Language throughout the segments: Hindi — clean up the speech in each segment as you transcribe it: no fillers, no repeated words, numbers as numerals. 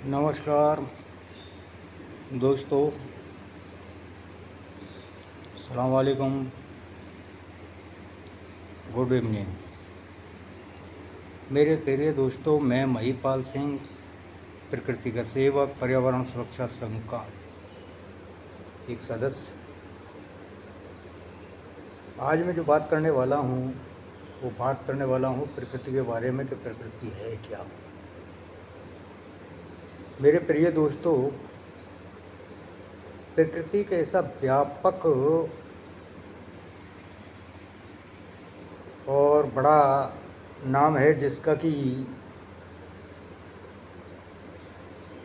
नमस्कार दोस्तों, अस्सलाम वालेकुम, गुड इवनिंग। मेरे प्रिय दोस्तों, मैं महिपाल सिंह, प्रकृति का सेवक, पर्यावरण सुरक्षा संघ का एक सदस्य। आज मैं जो बात करने वाला हूँ वो बात करने वाला हूँ प्रकृति के बारे में कि प्रकृति है क्या। मेरे प्रिय दोस्तों, प्रकृति का ऐसा व्यापक और बड़ा नाम है जिसका कि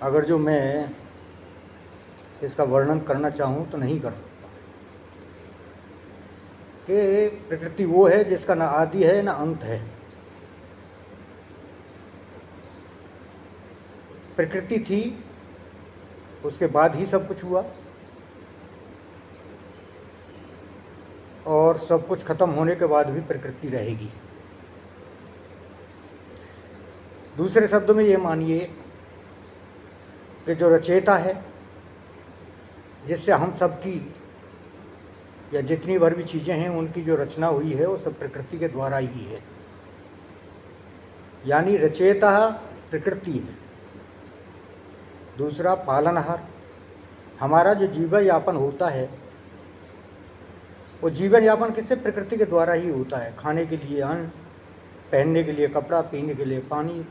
अगर जो मैं इसका वर्णन करना चाहूँ तो नहीं कर सकता। कि प्रकृति वो है जिसका ना आदि है ना अंत है। प्रकृति थी, उसके बाद ही सब कुछ हुआ, और सब कुछ खत्म होने के बाद भी प्रकृति रहेगी। दूसरे शब्दों में ये मानिए कि जो रचयिता है, जिससे हम सब की या जितनी भर भी चीज़ें हैं उनकी जो रचना हुई है वो सब प्रकृति के द्वारा ही है। यानी रचयिता प्रकृति है। दूसरा, पालनहार। हमारा जो जीवन यापन होता है वो जीवन यापन किससे? प्रकृति के द्वारा ही होता है। खाने के लिए अन्न, पहनने के लिए कपड़ा, पीने के लिए पानी,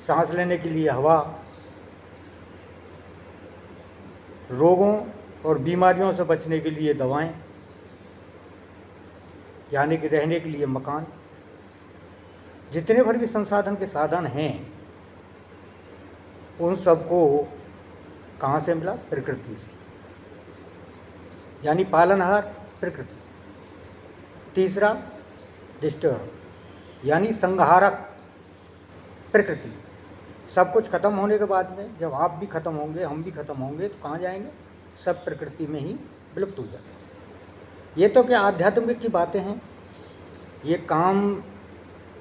सांस लेने के लिए हवा, रोगों और बीमारियों से बचने के लिए दवाएं, यानी कि रहने के लिए मकान। जितने भर भी संसाधन के साधन हैं उन सबको कहाँ से मिला? प्रकृति से। यानी पालनहार प्रकृति। तीसरा, डिस्टर्ब यानी संहारक प्रकृति। सब कुछ खत्म होने के बाद में जब आप भी खत्म होंगे, हम भी खत्म होंगे, तो कहाँ जाएंगे? सब प्रकृति में ही विलुप्त हो जाते हैं। ये तो क्या आध्यात्मिक की बातें हैं। ये काम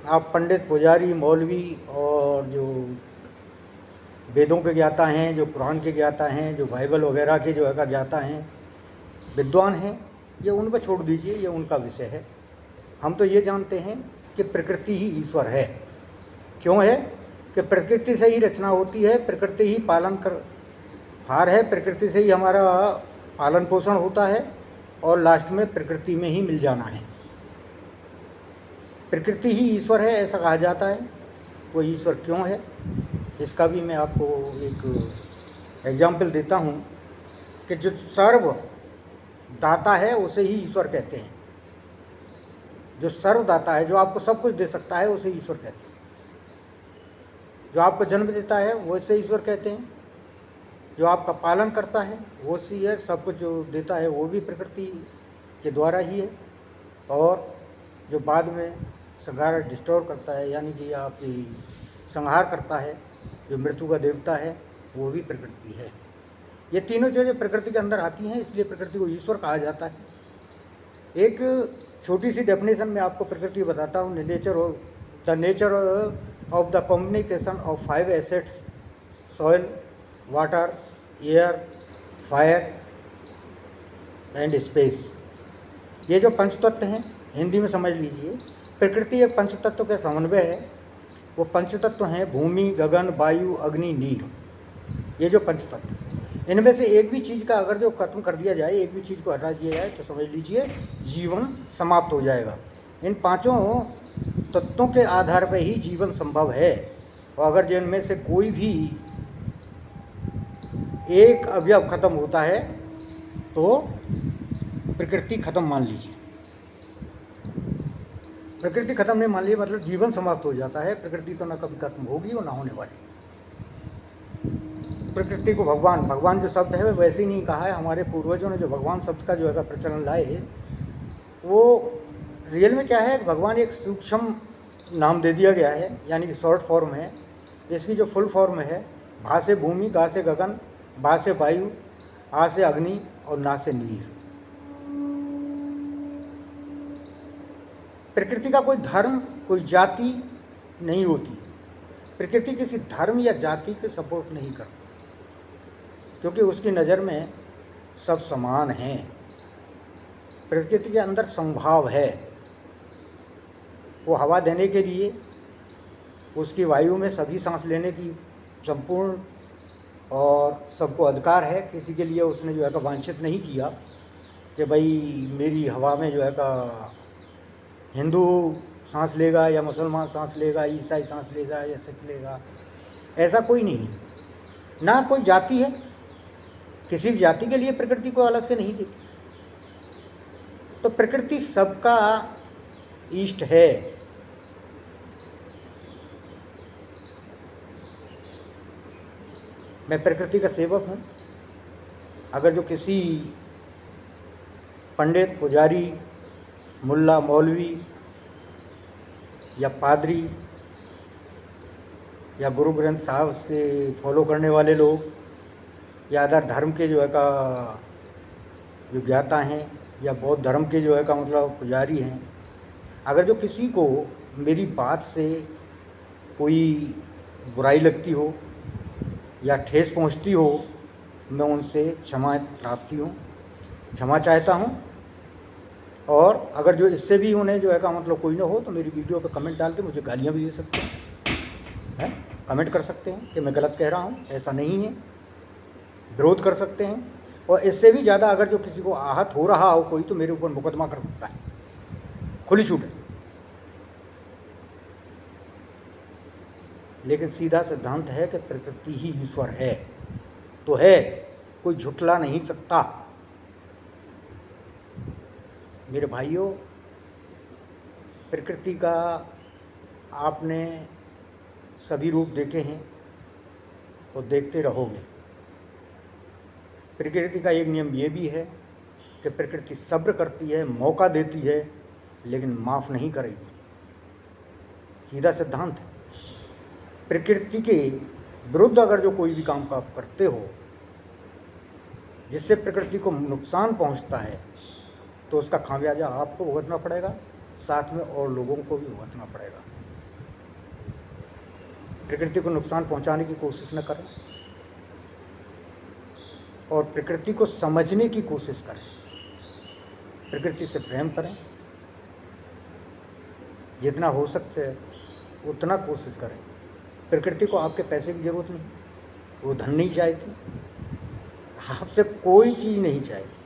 आप पंडित, पुजारी, मौलवी और जो वेदों के ज्ञाता हैं, जो कुरान के ज्ञाता हैं, जो बाइबल वगैरह के जो है का ज्ञाता हैं, विद्वान हैं, ये उन पर छोड़ दीजिए, ये उनका विषय है। हम तो ये जानते हैं कि प्रकृति ही ईश्वर है। क्यों है? कि प्रकृति से ही रचना होती है, प्रकृति ही पालन कर हार है, प्रकृति से ही हमारा पालन पोषण होता है और लास्ट में प्रकृति में ही मिल जाना है। प्रकृति ही ईश्वर है ऐसा कहा जाता है। वो ईश्वर क्यों है इसका भी मैं आपको एक एग्जाम्पल देता हूँ कि जो सर्व दाता है उसे ही ईश्वर कहते हैं। जो सर्वदाता है, जो आपको सब कुछ दे सकता है, उसे ईश्वर कहते हैं। जो आपको जन्म देता है वो इसे ईश्वर कहते हैं। जो आपका पालन करता है वो सी है। सब कुछ जो देता है वो भी प्रकृति के द्वारा ही है। और जो बाद में संहार डिस्टोर करता है, यानी कि आपकी संहार करता है, जो मृत्यु का देवता है, वो भी प्रकृति है। ये तीनों चीज़ें प्रकृति के अंदर आती हैं, इसलिए प्रकृति को ईश्वर कहा जाता है। एक छोटी सी डेफिनेशन में आपको प्रकृति बताता हूँ। The nature of the combination of 5 assets: soil, water, air, fire and space. ये जो पंच तत्व हैं, हिंदी में समझ लीजिए, प्रकृति एक पंच तत्व का समन्वय है। वो पंच तत्व हैं भूमि, गगन, वायु, अग्नि, नीर। ये जो पंच तत्व, इनमें से एक भी चीज़ का अगर जो खत्म कर दिया जाए, एक भी चीज़ को हटा दिया जाए, तो समझ लीजिए जीवन समाप्त हो जाएगा। इन पांचों तत्वों के आधार पर ही जीवन संभव है। और अगर जिनमें से कोई भी एक अवयव खत्म होता है तो प्रकृति खत्म मान लीजिए। प्रकृति खत्म नहीं मान लीजिए, मतलब जीवन समाप्त हो जाता है। प्रकृति तो ना कभी खत्म होगी और ना होने वाली। प्रकृति को भगवान जो शब्द है वह वैसे ही नहीं कहा है। हमारे पूर्वजों ने जो भगवान शब्द का जो है प्रचलन लाए है, वो रियल में क्या है? भगवान एक सूक्ष्म नाम दे दिया गया है, यानी कि शॉर्ट फॉर्म है। इसकी जो फुल फॉर्म है, भा से भूमि, गा से गगन, बा से वायु, आ से अग्नि और ना से नीर। प्रकृति का कोई धर्म, कोई जाति नहीं होती। प्रकृति किसी धर्म या जाति के सपोर्ट नहीं करती। क्योंकि उसकी नज़र में सब समान हैं। प्रकृति के अंदर समभाव है। वो हवा देने के लिए उसकी वायु में सभी सांस लेने की संपूर्ण और सबको अधिकार है। किसी के लिए उसने जो है का वांछित नहीं किया कि भाई मेरी हवा में जो है का हिंदू सांस लेगा या मुसलमान सांस लेगा, ईसाई सांस लेगा या सिख लेगा, ऐसा कोई नहीं है। ना कोई जाति है, किसी भी जाति के लिए प्रकृति को अलग से नहीं देती। तो प्रकृति सबका इष्ट है। मैं प्रकृति का सेवक हूँ। अगर जो किसी पंडित, पुजारी, मुल्ला, मौलवी या पादरी या गुरु ग्रंथ साहब के फॉलो करने वाले लोग या अदर धर्म के जो है का जो ज्ञाता हैं या बौद्ध धर्म के जो है का मतलब पुजारी हैं, अगर जो किसी को मेरी बात से कोई बुराई लगती हो या ठेस पहुंचती हो, मैं उनसे क्षमा प्राप्ति हूँ, क्षमा चाहता हूँ। और अगर जो इससे भी उन्हें जो है का मतलब कोई ना हो तो मेरी वीडियो पे कमेंट डाल के मुझे गालियाँ भी दे सकते हैं, कमेंट कर सकते हैं कि मैं गलत कह रहा हूँ, ऐसा नहीं है, विरोध कर सकते हैं। और इससे भी ज़्यादा अगर जो किसी को आहत हो रहा हो कोई, तो मेरे ऊपर मुकदमा कर सकता है, खुली छूट है। लेकिन सीधा सिद्धांत है कि प्रकृति ही ईश्वर है तो है, कोई झुठला नहीं सकता। मेरे भाइयों, प्रकृति का आपने सभी रूप देखे हैं और देखते रहोगे। प्रकृति का एक नियम ये भी है कि प्रकृति सब्र करती है, मौका देती है, लेकिन माफ़ नहीं करेगी। सीधा सिद्धांत है। प्रकृति के विरुद्ध अगर जो कोई भी काम आप करते हो जिससे प्रकृति को नुकसान पहुंचता है, तो उसका खामियाजा आपको भुगतना पड़ेगा, साथ में और लोगों को भी भुगतना पड़ेगा। प्रकृति को नुकसान पहुंचाने की कोशिश न करें और प्रकृति को समझने की कोशिश करें। प्रकृति से प्रेम करें, जितना हो सकता है उतना कोशिश करें। प्रकृति को आपके पैसे की ज़रूरत नहीं, वो धन नहीं चाहेगी, आपसे कोई चीज़ नहीं चाहेगी।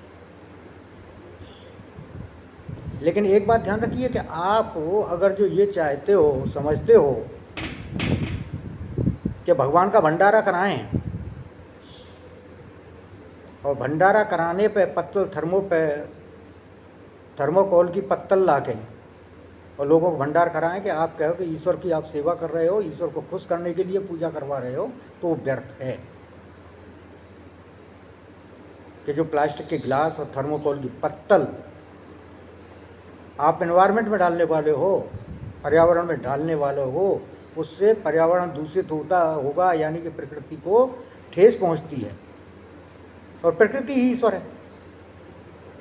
लेकिन एक बात ध्यान रखिए कि आप अगर जो ये चाहते हो, समझते हो कि भगवान का भंडारा कराएं और भंडारा कराने पे पत्तल थर्मोकोल की पत्तल ला के और लोगों को भंडार कराएं कि आप कहो कि ईश्वर की आप सेवा कर रहे हो, ईश्वर को खुश करने के लिए पूजा करवा रहे हो, तो वो व्यर्थ है। कि जो प्लास्टिक के गिलास और थर्मोकोल की पत्तल आप एनवायरनमेंट में डालने वाले हो, पर्यावरण में डालने वाले हो, उससे पर्यावरण दूषित होगा, यानी कि प्रकृति को ठेस पहुंचती है। और प्रकृति ही ईश्वर है।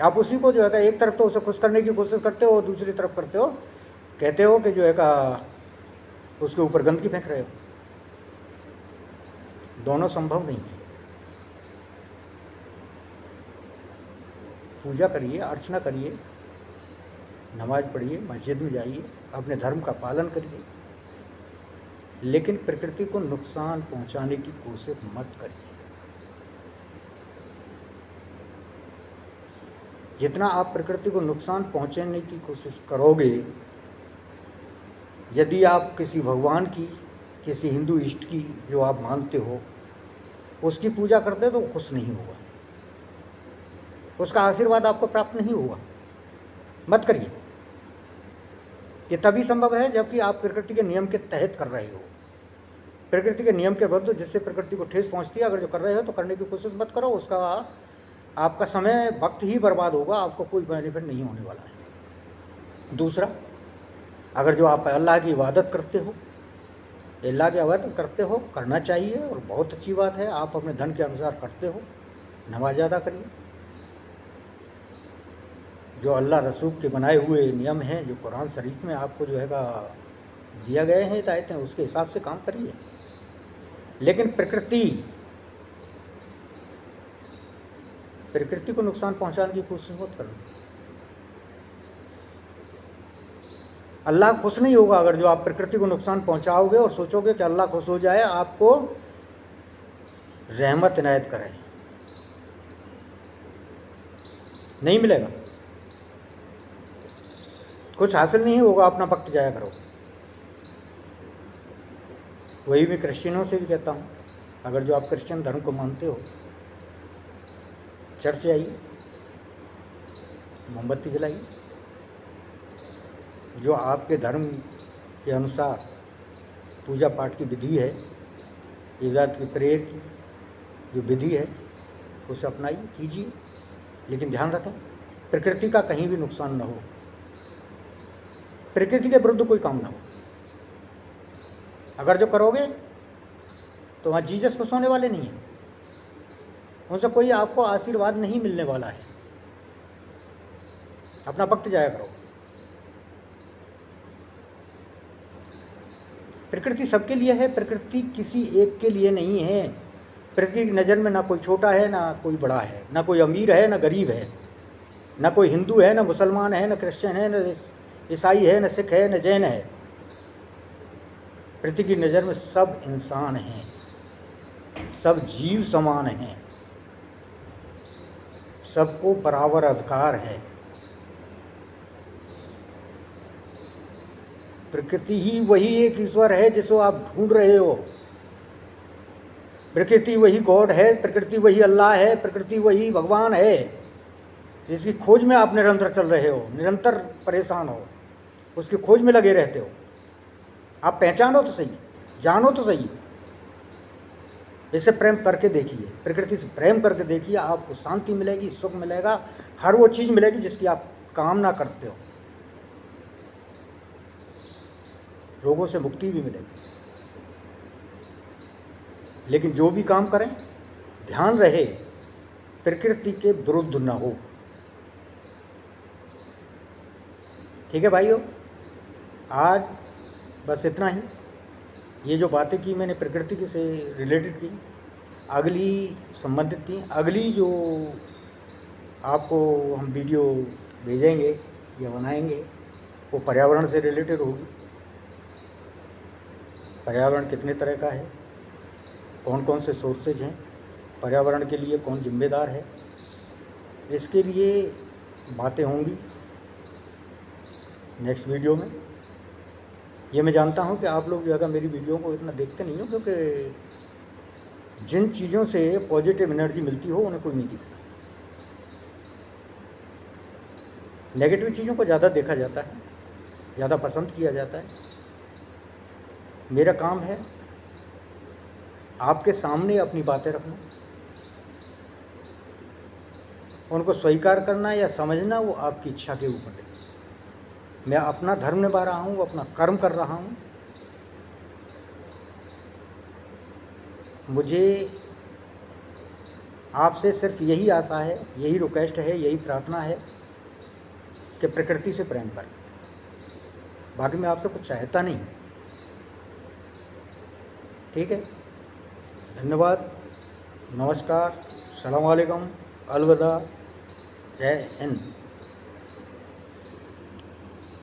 आप उसी को जो है एक तरफ तो उसे खुश करने की कोशिश करते हो, दूसरी तरफ करते हो, कहते हो कि जो है उसके ऊपर गंदगी फेंक रहे हो। दोनों संभव नहीं है। पूजा करिए, अर्चना करिए, नमाज पढ़िए, मस्जिद में जाइए, अपने धर्म का पालन करिए, लेकिन प्रकृति को नुकसान पहुंचाने की कोशिश मत करिए। जितना आप प्रकृति को नुकसान पहुंचाने की कोशिश करोगे, यदि आप किसी भगवान की, किसी हिंदू इष्ट की जो आप मानते हो, उसकी पूजा करते तो खुश नहीं होगा, उसका आशीर्वाद आपको प्राप्त नहीं होगा। मत करिए। ये तभी संभव है जबकि आप प्रकृति के नियम के तहत कर रहे हो। प्रकृति के नियम के विरुद्ध जिससे प्रकृति को ठेस पहुंचती है, अगर जो कर रहे हो तो करने की कोशिश मत करो। उसका आपका समय वक्त ही बर्बाद होगा, आपको कोई बेनिफिट नहीं होने वाला है। दूसरा, अगर जो आप अल्लाह की इबादत करते हो, अल्लाह की इबादत करते हो, करना चाहिए और बहुत अच्छी बात है। आप अपने धन के अनुसार करते हो, नमाज अदा करिए। जो अल्लाह रसूल के बनाए हुए नियम हैं, जो कुरान शरीफ में आपको जो है दिया गए हैं हिदायतें, उसके हिसाब से काम करिए। लेकिन प्रकृति प्रकृति को नुकसान पहुंचाने की कोशिश मत करना। अल्लाह खुश नहीं होगा अगर जो आप प्रकृति को नुकसान पहुंचाओगे और सोचोगे कि अल्लाह खुश हो जाए, आपको रहमत इनायत करे, नहीं मिलेगा, कुछ हासिल नहीं होगा, अपना वक्त जाया करो। वही मैं क्रिश्चियनों से भी कहता हूँ, अगर जो आप क्रिश्चियन धर्म को मानते हो, चर्च आइए, मोमबत्ती जलाइए, जो आपके धर्म के अनुसार पूजा पाठ की विधि है, इबादत की, प्रेयर की जो विधि है, उसे अपनाइए, कीजिए, लेकिन ध्यान रखें प्रकृति का कहीं भी नुकसान न हो, प्रकृति के विरुद्ध कोई काम ना हो। अगर जो करोगे तो वहाँ जीसस खुश होने वाले नहीं हैं, उनसे कोई आपको आशीर्वाद नहीं मिलने वाला है। अपना वक्त जाया करो। प्रकृति सबके लिए है, प्रकृति किसी एक के लिए नहीं है। प्रकृति की नज़र में ना कोई छोटा है ना कोई बड़ा है, ना कोई अमीर है ना गरीब है, ना कोई हिंदू है ना मुसलमान है ना क्रिश्चियन है ना ईसाई है ना सिख है ना जैन है। पृथ्वी की नज़र में सब इंसान हैं, सब जीव समान हैं, सबको बराबर अधिकार है। प्रकृति ही वही एक ईश्वर है जिसको आप ढूंढ रहे हो। प्रकृति वही गॉड है, प्रकृति वही अल्लाह है, प्रकृति वही भगवान है जिसकी खोज में आप निरंतर चल रहे हो, निरंतर परेशान हो, उसकी खोज में लगे रहते हो। आप पहचानो तो सही, जानो तो सही, इससे प्रेम करके देखिए, प्रकृति से प्रेम करके देखिए, आपको शांति मिलेगी, सुख मिलेगा, हर वो चीज़ मिलेगी जिसकी आप कामना करते हो, रोगों से मुक्ति भी मिलेगी। लेकिन जो भी काम करें ध्यान रहे प्रकृति के विरुद्ध न हो। ठीक है भाइयों, आज बस इतना ही। ये जो बातें की मैंने प्रकृति से रिलेटेड की, अगली संबंधित थी, अगली जो आपको हम वीडियो भेजेंगे या बनाएंगे वो पर्यावरण से रिलेटेड होगी। पर्यावरण कितने तरह का है, कौन कौन से सोर्सेज हैं, पर्यावरण के लिए कौन जिम्मेदार है, इसके लिए बातें होंगी नेक्स्ट वीडियो में। ये मैं जानता हूँ कि आप लोग जगह मेरी वीडियो को इतना देखते नहीं हो, क्योंकि जिन चीज़ों से पॉजिटिव एनर्जी मिलती हो उन्हें कोई नहीं दिखता। नेगेटिव चीज़ों को ज़्यादा देखा जाता है, ज़्यादा पसंद किया जाता है। मेरा काम है आपके सामने अपनी बातें रखना, उनको स्वीकार करना या समझना वो आपकी इच्छा के ऊपर है। मैं अपना धर्म निभा रहा हूँ, अपना कर्म कर रहा हूँ। मुझे आपसे सिर्फ यही आशा है, यही रिक्वेस्ट है, यही प्रार्थना है कि प्रकृति से प्रेम करें। बाकी मैं आपसे कुछ चाहता नहीं। ठीक है, धन्यवाद, नमस्कार, सलाम वालेकुम, अलविदा, जय हिंद।